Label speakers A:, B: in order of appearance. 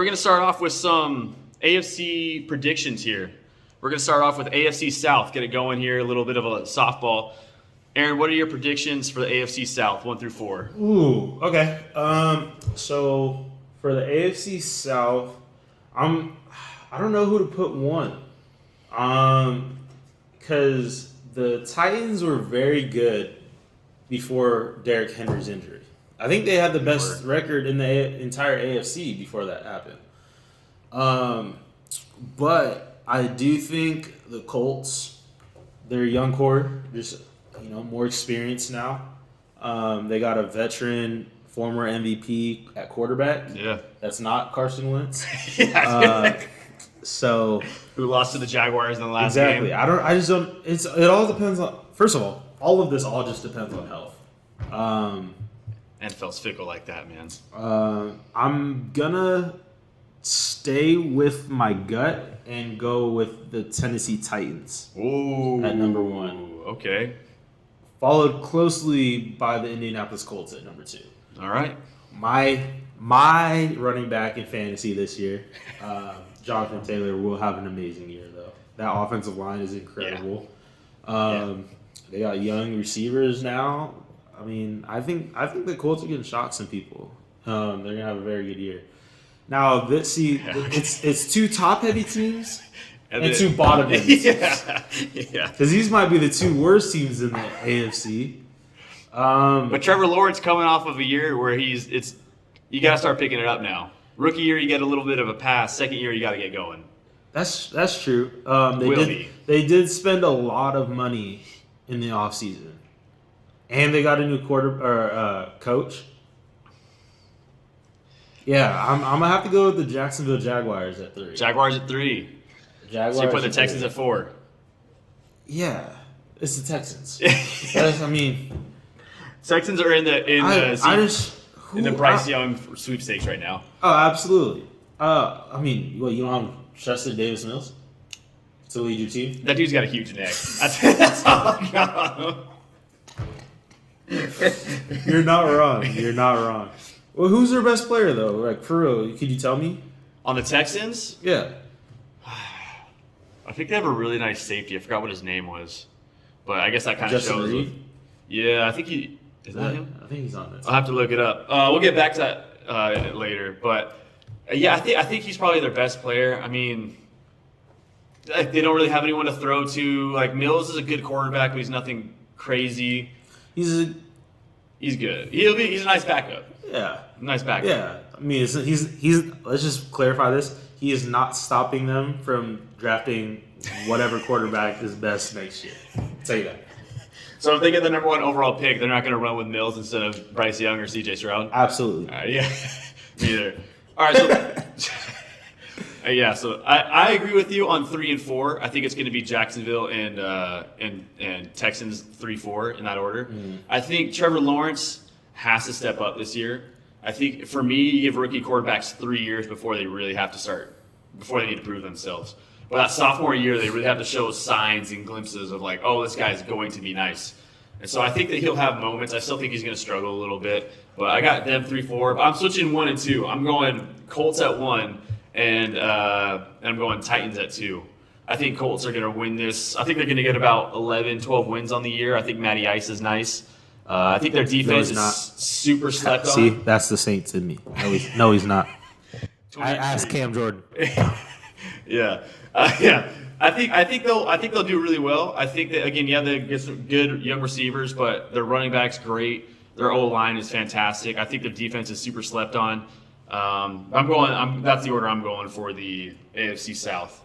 A: We're going to start off with some AFC predictions here. We're going to start off with AFC South. Get it going here, a little bit of a softball. Aaron, what are your predictions for the AFC South, 1 through 4?
B: Ooh, okay. So for the AFC South, I don't know who to put one. Because the Titans were very good before Derrick Henry's injury. I think they had the best record in the entire AFC before that happened. But I do think the Colts, their young core, just more experienced now. They got a veteran, former MVP at quarterback.
A: Yeah,
B: that's not Carson Wentz.
A: So who lost to the Jaguars in the last game?
B: Exactly. I just don't. It all depends on. First of all of this all just depends on health.
A: NFL's fickle like that, man.
B: I'm gonna stay with my gut and go with the Tennessee Titans.
A: Ooh,
B: at number 1.
A: Okay.
B: Followed closely by the Indianapolis Colts at number 2.
A: All right.
B: My running back in fantasy this year, Jonathon Taylor, will have an amazing year though. That offensive line is incredible. Yeah. They got young receivers now. I mean, I think the Colts are going to shock some people. They're going to have a very good year. Now, it's 2 top-heavy teams and 2 bottom-heavy teams.
A: Yeah.
B: Because these might be the 2 worst teams in the AFC.
A: But Trevor Lawrence coming off of a year where you got to start picking it up now. Rookie year, you get a little bit of a pass. Second year, you got to get going.
B: That's true. They did spend a lot of money in the offseason. And they got a new coach. Yeah, I'm gonna have to go with the Jacksonville Jaguars at 3.
A: Jaguars at 3.
B: Jaguars.
A: So you put the Texans at 4.
B: Yeah, it's the Texans.
A: Texans are in the Bryce Young sweepstakes right now.
B: Oh, absolutely. You don't trust Davis Mills to lead your team?
A: That dude's got a huge neck. That's all I got on him.
B: You're not wrong. Well, who's their best player though? Like for real, could you tell me?
A: On the Texans?
B: Yeah.
A: I think they have a really nice safety. I forgot what his name was, but I guess that kind of shows.
B: Reed?
A: Yeah, I think is that him?
B: I think he's on that.
A: I'll have to look it up. We'll get back to that later, but yeah, I think he's probably their best player. I mean, they don't really have anyone to throw to. Like Mills is a good quarterback, but he's nothing crazy. He's good. He's a nice backup.
B: Yeah.
A: Nice backup.
B: Yeah. I mean, he's. Let's just clarify this. He is not stopping them from drafting whatever quarterback is best next year. I'll tell you that.
A: So if they get the number 1 overall pick, they're not going to run with Mills instead of Bryce Young or C.J. Stroud?
B: Absolutely.
A: Yeah. Me either. All right. So I agree with you on 3 and 4. I think it's going to be Jacksonville and Texans 3-4 in that order. Mm. I think Trevor Lawrence has to step up this year. I think for me, you give rookie quarterbacks 3 years before they really have to start, before they need to prove themselves. But that sophomore year, they really have to show signs and glimpses of like, oh, this guy's going to be nice. And so I think that he'll have moments. I still think he's going to struggle a little bit. But I got them 3-4. But I'm switching 1 and 2. I'm going Colts at 1. And I'm going Titans at 2. I think Colts are going to win this. I think they're going to get about 11, 12 wins on the year. I think Matty Ice is nice. I think their defense is super slept on.
B: See, that's the Saints in me. No, he's not. I asked Cam Jordan.
A: Yeah. I think they'll do really well. I think that again, they get some good young receivers, but their running back's great. Their O-line is fantastic. I think their defense is super slept on. That's the order I'm going for the AFC South.